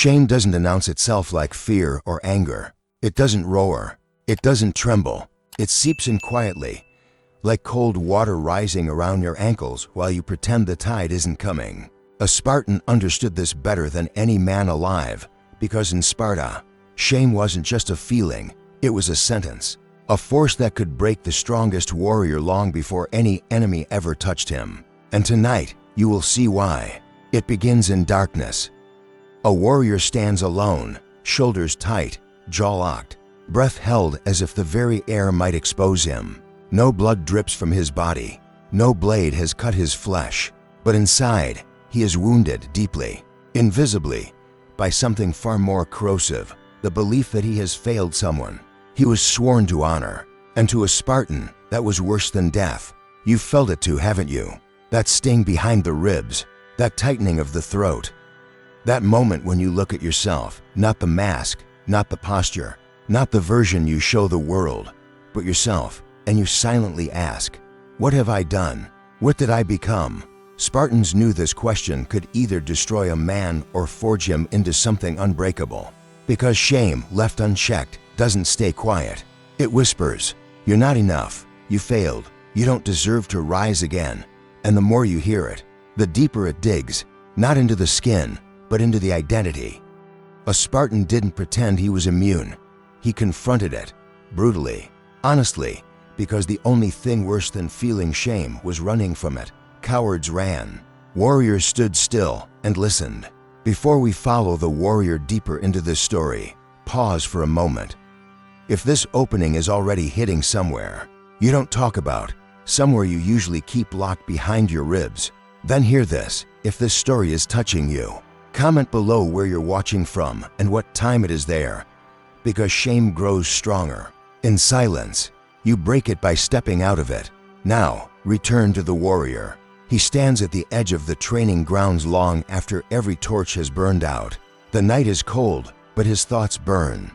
Shame doesn't announce itself like fear or anger. It doesn't roar. It doesn't tremble. It seeps in quietly, like cold water rising around your ankles while you pretend the tide isn't coming. A Spartan understood this better than any man alive, because in Sparta, shame wasn't just a feeling, it was a sentence, a force that could break the strongest warrior long before any enemy ever touched him. And tonight, you will see why. It begins in darkness. A warrior stands alone, shoulders tight, jaw locked, breath held as if the very air might expose him. No blood drips from his body. No blade has cut his flesh. But inside, he is wounded deeply, invisibly, by something far more corrosive, the belief that he has failed someone he was sworn to honor. And to a Spartan, that was worse than death. You've felt it too, haven't you? That sting behind the ribs, that tightening of the throat. That moment when you look at yourself, not the mask, not the posture, not the version you show the world, but yourself, and you silently ask, what have I done? What did I become? Spartans knew this question could either destroy a man or forge him into something unbreakable. Because shame, left unchecked, doesn't stay quiet. It whispers, you're not enough, you failed, you don't deserve to rise again. And the more you hear it, the deeper it digs, not into the skin, but into the identity. A Spartan didn't pretend he was immune. He confronted it, brutally, honestly, because the only thing worse than feeling shame was running from it. Cowards ran. Warriors stood still and listened. Before we follow the warrior deeper into this story, pause for a moment. If this opening is already hitting somewhere you don't talk about, somewhere you usually keep locked behind your ribs, then hear this. If this story is touching you, comment below where you're watching from and what time it is there, because shame grows stronger. In silence, you break it by stepping out of it. Now, return to the warrior. He stands at the edge of the training grounds long after every torch has burned out. The night is cold, but his thoughts burn.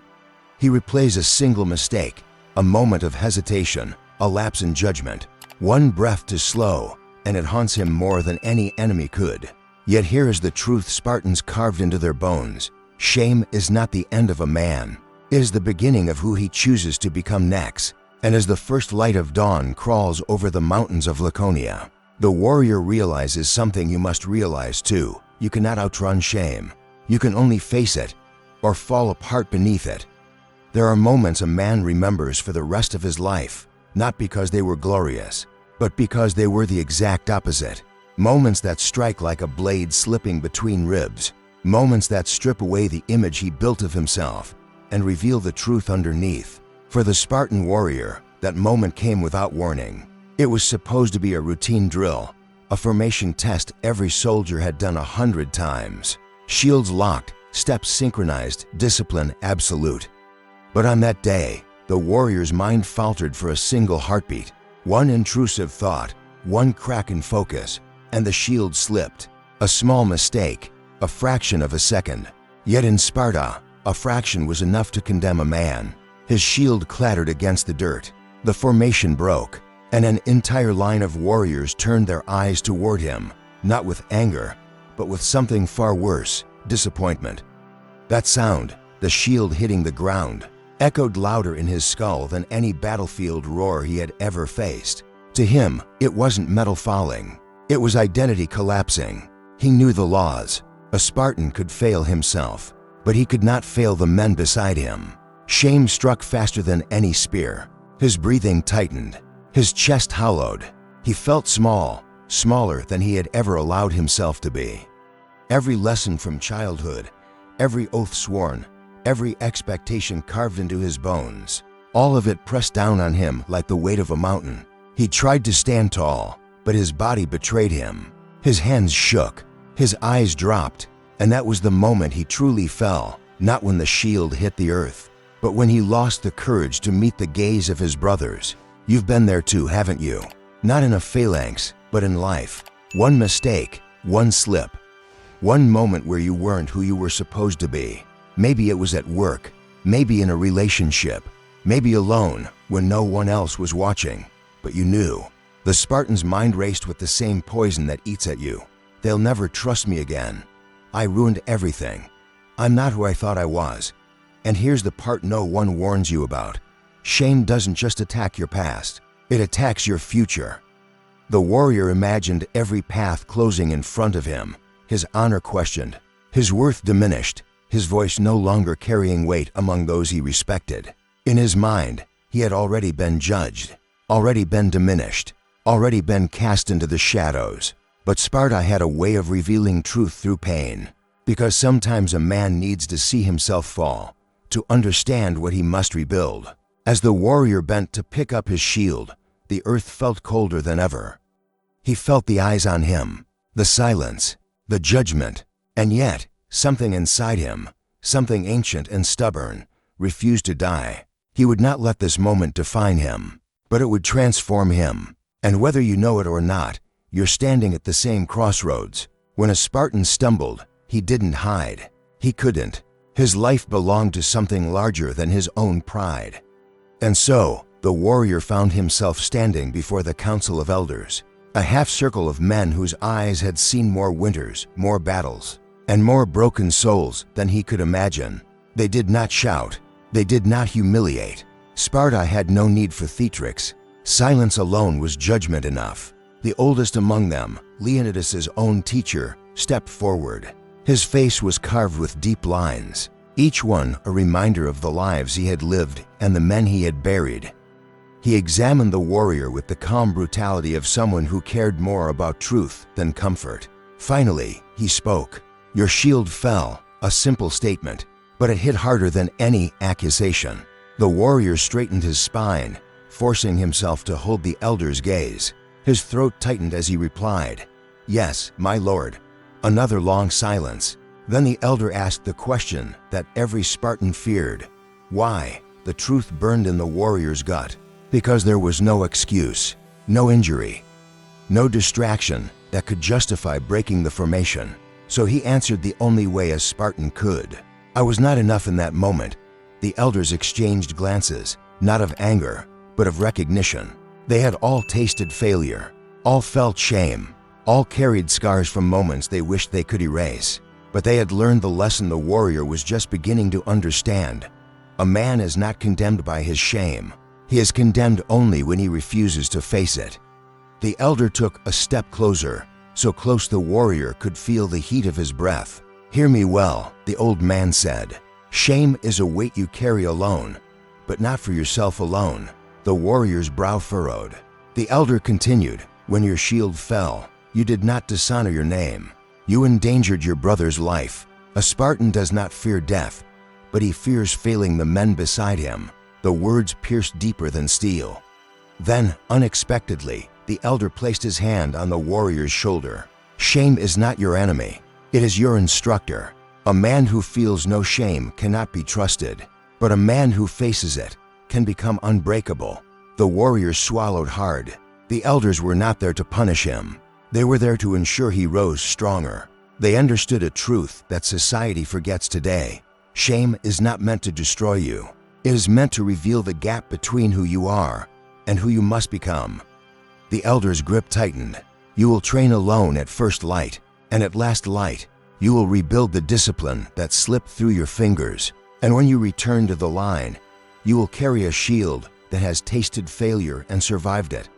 He replays a single mistake, a moment of hesitation, a lapse in judgment, one breath too slow, and it haunts him more than any enemy could. Yet here is the truth Spartans carved into their bones. Shame is not the end of a man. It is the beginning of who he chooses to become next. And as the first light of dawn crawls over the mountains of Laconia, the warrior realizes something you must realize too. You cannot outrun shame. You can only face it or fall apart beneath it. There are moments a man remembers for the rest of his life, not because they were glorious, but because they were the exact opposite. Moments that strike like a blade slipping between ribs. Moments that strip away the image he built of himself and reveal the truth underneath. For the Spartan warrior, that moment came without warning. It was supposed to be a routine drill, a formation test every soldier had done 100 times. Shields locked, steps synchronized, discipline absolute. But on that day, the warrior's mind faltered for a single heartbeat. One intrusive thought, one crack in focus, and the shield slipped. A small mistake, a fraction of a second. Yet in Sparta, a fraction was enough to condemn a man. His shield clattered against the dirt. The formation broke, and an entire line of warriors turned their eyes toward him, not with anger, but with something far worse, disappointment. That sound, the shield hitting the ground, echoed louder in his skull than any battlefield roar he had ever faced. To him, it wasn't metal falling. It was identity collapsing. He knew the laws. A Spartan could fail himself, but he could not fail the men beside him. Shame struck faster than any spear. His breathing tightened. His chest hollowed. He felt small, smaller than he had ever allowed himself to be. Every lesson from childhood, every oath sworn, every expectation carved into his bones, all of it pressed down on him like the weight of a mountain. He tried to stand tall, but his body betrayed him. His hands shook, his eyes dropped, and that was the moment he truly fell, not when the shield hit the earth, but when he lost the courage to meet the gaze of his brothers. You've been there too, haven't you? Not in a phalanx, but in life. One mistake, one slip, one moment where you weren't who you were supposed to be. Maybe it was at work, maybe in a relationship, maybe alone when no one else was watching, but you knew. The Spartan's mind raced with the same poison that eats at you. They'll never trust me again. I ruined everything. I'm not who I thought I was. And here's the part no one warns you about. Shame doesn't just attack your past, it attacks your future. The warrior imagined every path closing in front of him, his honor questioned, his worth diminished, his voice no longer carrying weight among those he respected. In his mind, he had already been judged, already been diminished, already been cast into the shadows. But Sparta had a way of revealing truth through pain, because sometimes a man needs to see himself fall, to understand what he must rebuild. As the warrior bent to pick up his shield, the earth felt colder than ever. He felt the eyes on him, the silence, the judgment, and yet something inside him, something ancient and stubborn, refused to die. He would not let this moment define him, but it would transform him. And whether you know it or not, you're standing at the same crossroads. When a Spartan stumbled, he didn't hide. He couldn't. His life belonged to something larger than his own pride. And so, the warrior found himself standing before the council of elders, a half-circle of men whose eyes had seen more winters, more battles, and more broken souls than he could imagine. They did not shout. They did not humiliate. Sparta had no need for theatrics. Silence alone was judgment enough. The oldest among them, Leonidas's own teacher, stepped forward. His face was carved with deep lines, each one a reminder of the lives he had lived and the men he had buried. He examined the warrior with the calm brutality of someone who cared more about truth than comfort. Finally, he spoke. Your shield fell, a simple statement, but it hit harder than any accusation. The warrior straightened his spine, forcing himself to hold the elder's gaze. His throat tightened as he replied, "Yes, my lord." Another long silence. Then the elder asked the question that every Spartan feared. Why? The truth burned in the warrior's gut. Because there was no excuse, no injury, no distraction that could justify breaking the formation. So he answered the only way a Spartan could. I was not enough in that moment. The elders exchanged glances, not of anger, but of recognition. They had all tasted failure, all felt shame, all carried scars from moments they wished they could erase. But they had learned the lesson the warrior was just beginning to understand. A man is not condemned by his shame. He is condemned only when he refuses to face it. The elder took a step closer, so close the warrior could feel the heat of his breath. "Hear me well," the old man said. "Shame is a weight you carry alone, but not for yourself alone." The warrior's brow furrowed. The elder continued, "When your shield fell, you did not dishonor your name. You endangered your brother's life. A Spartan does not fear death, but he fears failing the men beside him." The words pierced deeper than steel. Then, unexpectedly, the elder placed his hand on the warrior's shoulder. "Shame is not your enemy. It is your instructor. A man who feels no shame cannot be trusted, but a man who faces it can become unbreakable." The warrior swallowed hard. The elders were not there to punish him. They were there to ensure he rose stronger. They understood a truth that society forgets today. Shame is not meant to destroy you. It is meant to reveal the gap between who you are and who you must become. The elder's grip tightened. "You will train alone at first light, and at last light, you will rebuild the discipline that slipped through your fingers. And when you return to the line, you will carry a shield that has tasted failure and survived it."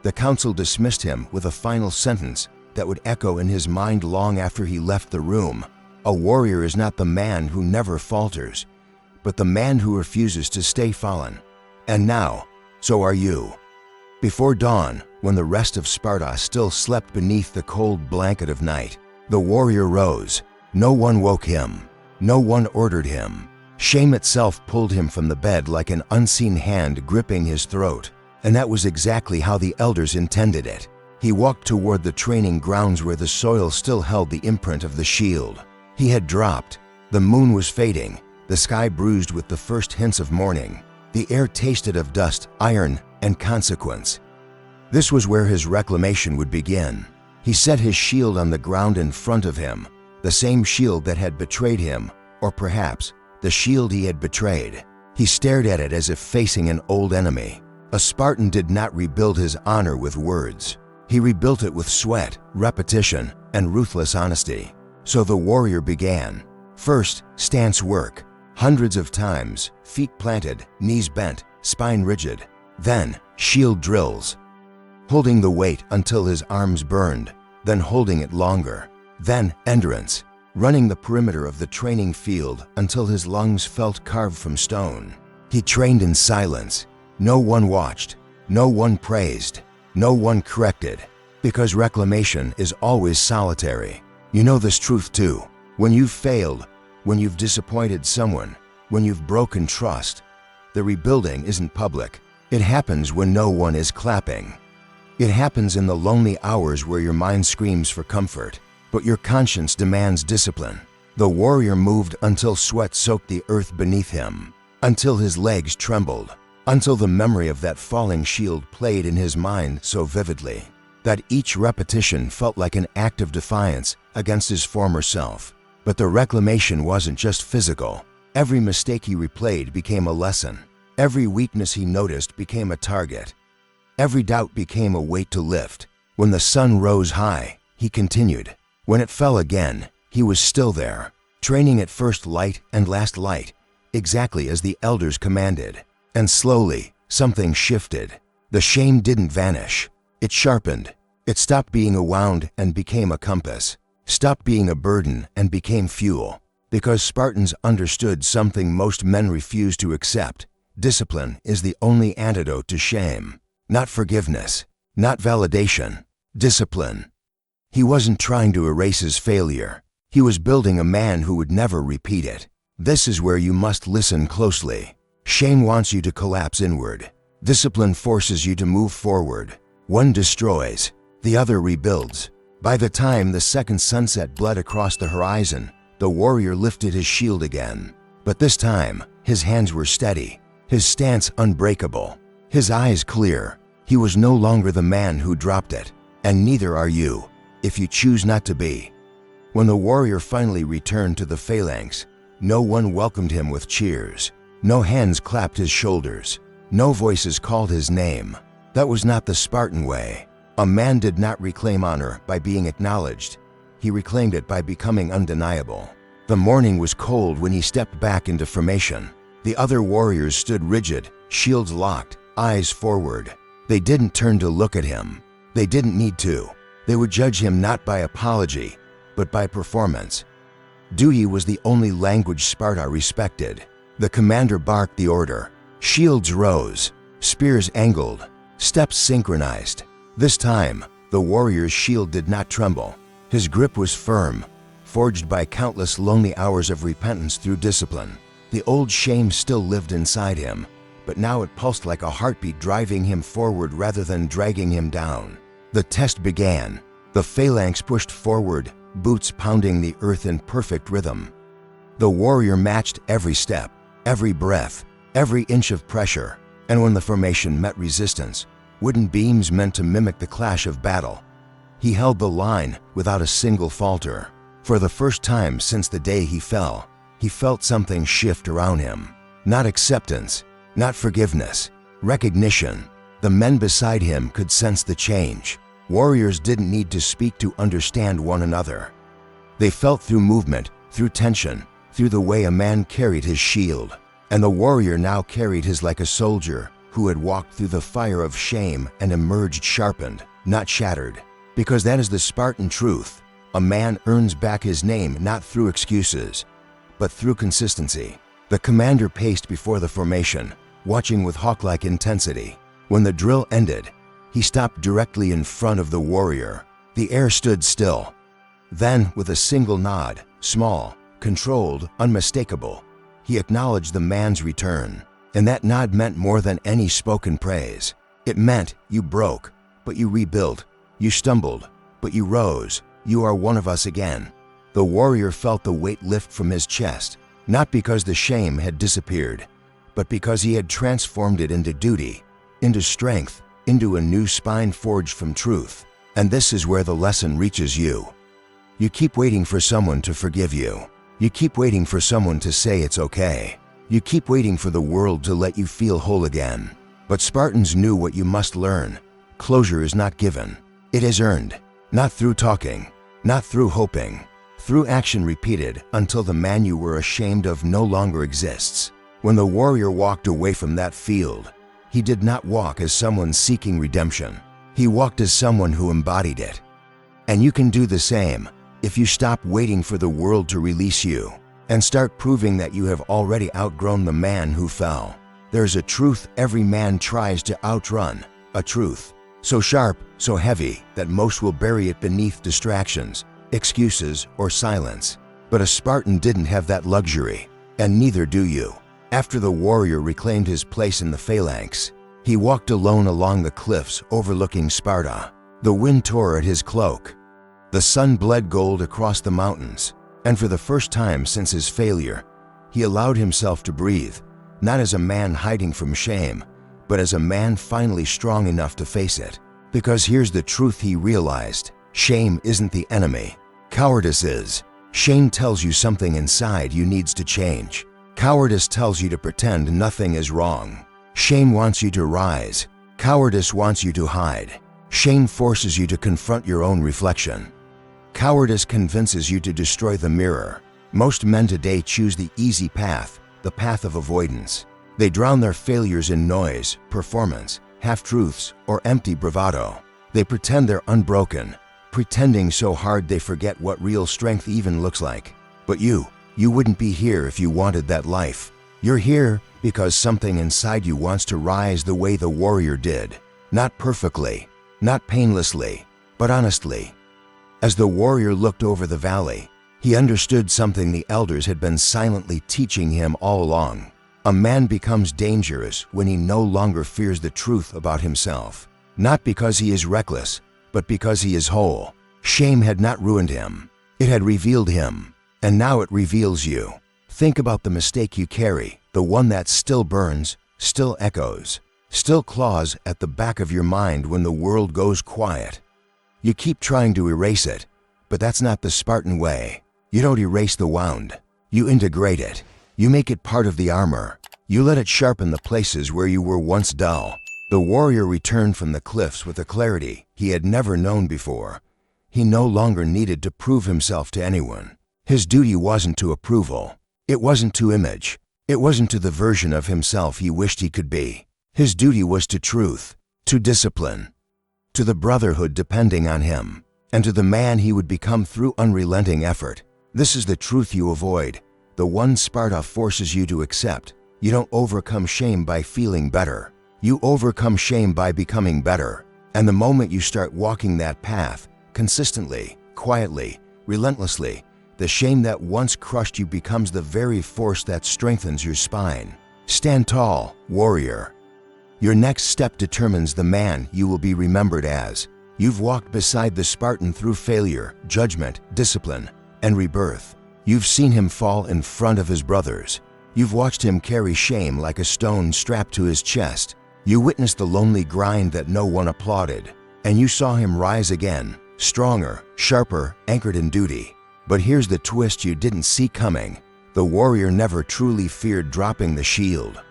The council dismissed him with a final sentence that would echo in his mind long after he left the room. A warrior is not the man who never falters, but the man who refuses to stay fallen. And now, so are you. Before dawn, when the rest of Sparta still slept beneath the cold blanket of night, the warrior rose. No one woke him. No one ordered him. Shame itself pulled him from the bed like an unseen hand gripping his throat. And that was exactly how the elders intended it. He walked toward the training grounds where the soil still held the imprint of the shield. He had dropped. The moon was fading, the sky bruised with the first hints of morning. The air tasted of dust, iron, and consequence. This was where his reclamation would begin. He set his shield on the ground in front of him, the same shield that had betrayed him, or perhaps the shield he had betrayed. He stared at it as if facing an old enemy. A Spartan did not rebuild his honor with words. He rebuilt it with sweat, repetition, and ruthless honesty. So the warrior began. First, stance work. Hundreds of times, feet planted, knees bent, spine rigid. Then, shield drills. Holding the weight until his arms burned, then holding it longer. Then, endurance. Running the perimeter of the training field until his lungs felt carved from stone. He trained in silence. No one watched. No one praised. No one corrected. Because reclamation is always solitary. You know this truth too. When you've failed, when you've disappointed someone, when you've broken trust, the rebuilding isn't public. It happens when no one is clapping. It happens in the lonely hours where your mind screams for comfort, but your conscience demands discipline. The warrior moved until sweat soaked the earth beneath him, until his legs trembled, until the memory of that falling shield played in his mind so vividly that each repetition felt like an act of defiance against his former self. But the reclamation wasn't just physical. Every mistake he replayed became a lesson. Every weakness he noticed became a target. Every doubt became a weight to lift. When the sun rose high, he continued. When it fell again, he was still there, training at first light and last light, exactly as the elders commanded. And slowly, something shifted. The shame didn't vanish. It sharpened. It stopped being a wound and became a compass. Stopped being a burden and became fuel. Because Spartans understood something most men refuse to accept. Discipline is the only antidote to shame. Not forgiveness, not validation, discipline. He wasn't trying to erase his failure. He was building a man who would never repeat it. This is where you must listen closely. Shame wants you to collapse inward. Discipline forces you to move forward. One destroys, the other rebuilds. By the time the second sunset bled across the horizon, the warrior lifted his shield again. But this time, his hands were steady, his stance unbreakable, his eyes clear. He was no longer the man who dropped it, and neither are you, if you choose not to be. When the warrior finally returned to the phalanx, no one welcomed him with cheers. No hands clapped his shoulders. No voices called his name. That was not the Spartan way. A man did not reclaim honor by being acknowledged. He reclaimed it by becoming undeniable. The morning was cold when he stepped back into formation. The other warriors stood rigid, shields locked, eyes forward. They didn't turn to look at him. They didn't need to. They would judge him not by apology, but by performance. Duty was the only language Sparta respected. The commander barked the order. Shields rose, spears angled, steps synchronized. This time, the warrior's shield did not tremble. His grip was firm, forged by countless lonely hours of repentance through discipline. The old shame still lived inside him, but now it pulsed like a heartbeat, driving him forward rather than dragging him down. The test began. The phalanx pushed forward, boots pounding the earth in perfect rhythm. The warrior matched every step, every breath, every inch of pressure, and when the formation met resistance, wooden beams meant to mimic the clash of battle, he held the line without a single falter. For the first time since the day he fell, he felt something shift around him. Not acceptance, not forgiveness, recognition. The men beside him could sense the change. Warriors didn't need to speak to understand one another. They felt through movement, through tension, through the way a man carried his shield. And the warrior now carried his like a soldier who had walked through the fire of shame and emerged sharpened, not shattered. Because that is the Spartan truth. A man earns back his name not through excuses, but through consistency. The commander paced before the formation, watching with hawk-like intensity. When the drill ended, he stopped directly in front of the warrior. The air stood still. Then, with a single nod, small, controlled, unmistakable, he acknowledged the man's return. And that nod meant more than any spoken praise. It meant you broke, but you rebuilt. You stumbled, but you rose. You are one of us again. The warrior felt the weight lift from his chest, not because the shame had disappeared, but because he had transformed it into duty, into strength, into a new spine forged from truth. And this is where the lesson reaches you. You keep waiting for someone to forgive you. You keep waiting for someone to say it's okay. You keep waiting for the world to let you feel whole again. But Spartans knew what you must learn. Closure is not given. It is earned. Not through talking, not through hoping, through action repeated until the man you were ashamed of no longer exists. When the warrior walked away from that field, he did not walk as someone seeking redemption. He walked as someone who embodied it. And you can do the same if you stop waiting for the world to release you and start proving that you have already outgrown the man who fell. There's a truth every man tries to outrun, a truth so sharp, so heavy that most will bury it beneath distractions, excuses, or silence. But a Spartan didn't have that luxury, and neither do you. After the warrior reclaimed his place in the phalanx, he walked alone along the cliffs overlooking Sparta. The wind tore at his cloak. The sun bled gold across the mountains, and for the first time since his failure, he allowed himself to breathe, not as a man hiding from shame, but as a man finally strong enough to face it. Because here's the truth he realized: shame isn't the enemy. Cowardice is. Shame tells you something inside you needs to change. Cowardice tells you to pretend nothing is wrong. Shame wants you to rise. Cowardice wants you to hide. Shame forces you to confront your own reflection. Cowardice convinces you to destroy the mirror. Most men today choose the easy path, the path of avoidance. They drown their failures in noise, performance, half-truths, or empty bravado. They pretend they're unbroken, pretending so hard they forget what real strength even looks like. But you wouldn't be here if you wanted that life. You're here because something inside you wants to rise the way the warrior did. Not perfectly, not painlessly, but honestly. As the warrior looked over the valley, he understood something the elders had been silently teaching him all along. A man becomes dangerous when he no longer fears the truth about himself. Not because he is reckless, but because he is whole. Shame had not ruined him. It had revealed him. And now it reveals you. Think about the mistake you carry, the one that still burns, still echoes, still claws at the back of your mind when the world goes quiet. You keep trying to erase it, but that's not the Spartan way. You don't erase the wound. You integrate it. You make it part of the armor. You let it sharpen the places where you were once dull. The warrior returned from the cliffs with a clarity he had never known before. He no longer needed to prove himself to anyone. His duty wasn't to approval. It wasn't to image. It wasn't to the version of himself he wished he could be. His duty was to truth, to discipline, to the brotherhood depending on him, and to the man he would become through unrelenting effort. This is the truth you avoid, the one Sparta forces you to accept. You don't overcome shame by feeling better. You overcome shame by becoming better. And the moment you start walking that path, consistently, quietly, relentlessly, the shame that once crushed you becomes the very force that strengthens your spine. Stand tall, warrior. Your next step determines the man you will be remembered as. You've walked beside the Spartan through failure, judgment, discipline, and rebirth. You've seen him fall in front of his brothers. You've watched him carry shame like a stone strapped to his chest. You witnessed the lonely grind that no one applauded. And you saw him rise again, stronger, sharper, anchored in duty. But here's the twist you didn't see coming. The warrior never truly feared dropping the shield.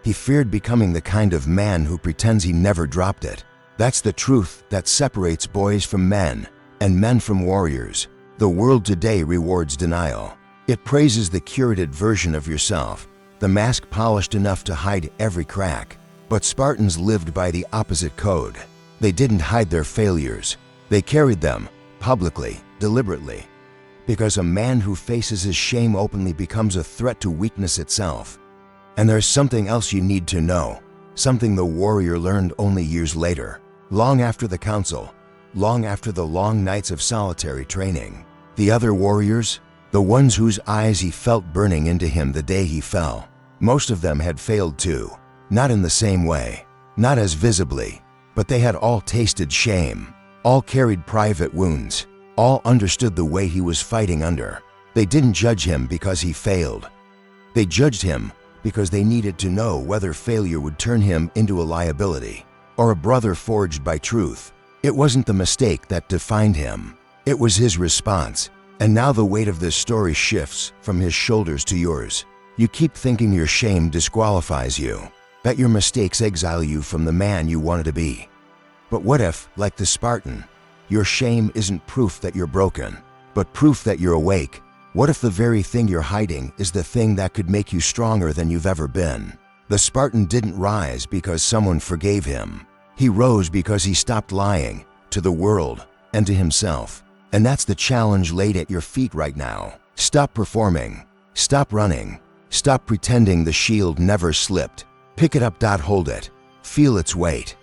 He feared becoming the kind of man who pretends he never dropped it. That's the truth that separates boys from men and men from warriors. The world today rewards denial. It praises the curated version of yourself, the mask polished enough to hide every crack. But Spartans lived by the opposite code. They didn't hide their failures. They carried them, publicly, deliberately. Because a man who faces his shame openly becomes a threat to weakness itself. And there's something else you need to know, something the warrior learned only years later, long after the council, long after the long nights of solitary training. The other warriors, the ones whose eyes he felt burning into him the day he fell, most of them had failed too. Not in the same way, not as visibly, but they had all tasted shame, all carried private wounds, all understood the way he was fighting under. They didn't judge him because he failed. They judged him because they needed to know whether failure would turn him into a liability or a brother forged by truth. It wasn't the mistake that defined him. It was his response. And now the weight of this story shifts from his shoulders to yours. You keep thinking your shame disqualifies you, that your mistakes exile you from the man you wanted to be. But what if, like the Spartan, your shame isn't proof that you're broken? but proof that you're awake. What if the very thing you're hiding is the thing that could make you stronger than you've ever been? The Spartan didn't rise because someone forgave him. He rose because he stopped lying to the world and to himself. And that's the challenge laid at your feet right now. Stop performing. Stop running. Stop pretending the shield never slipped. Pick it up, hold it. Feel its weight.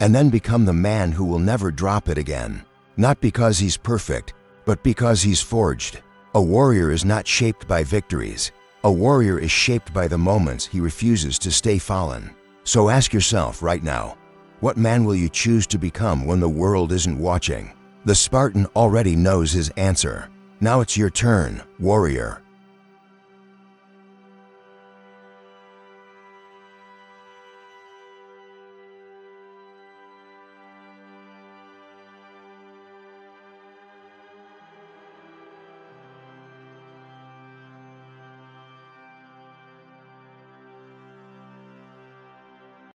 And then become the man who will never drop it again. Not because he's perfect, but because he's forged. A warrior is not shaped by victories. A warrior is shaped by the moments he refuses to stay fallen. So ask yourself right now, what man will you choose to become when the world isn't watching? The Spartan already knows his answer. Now it's your turn, warrior.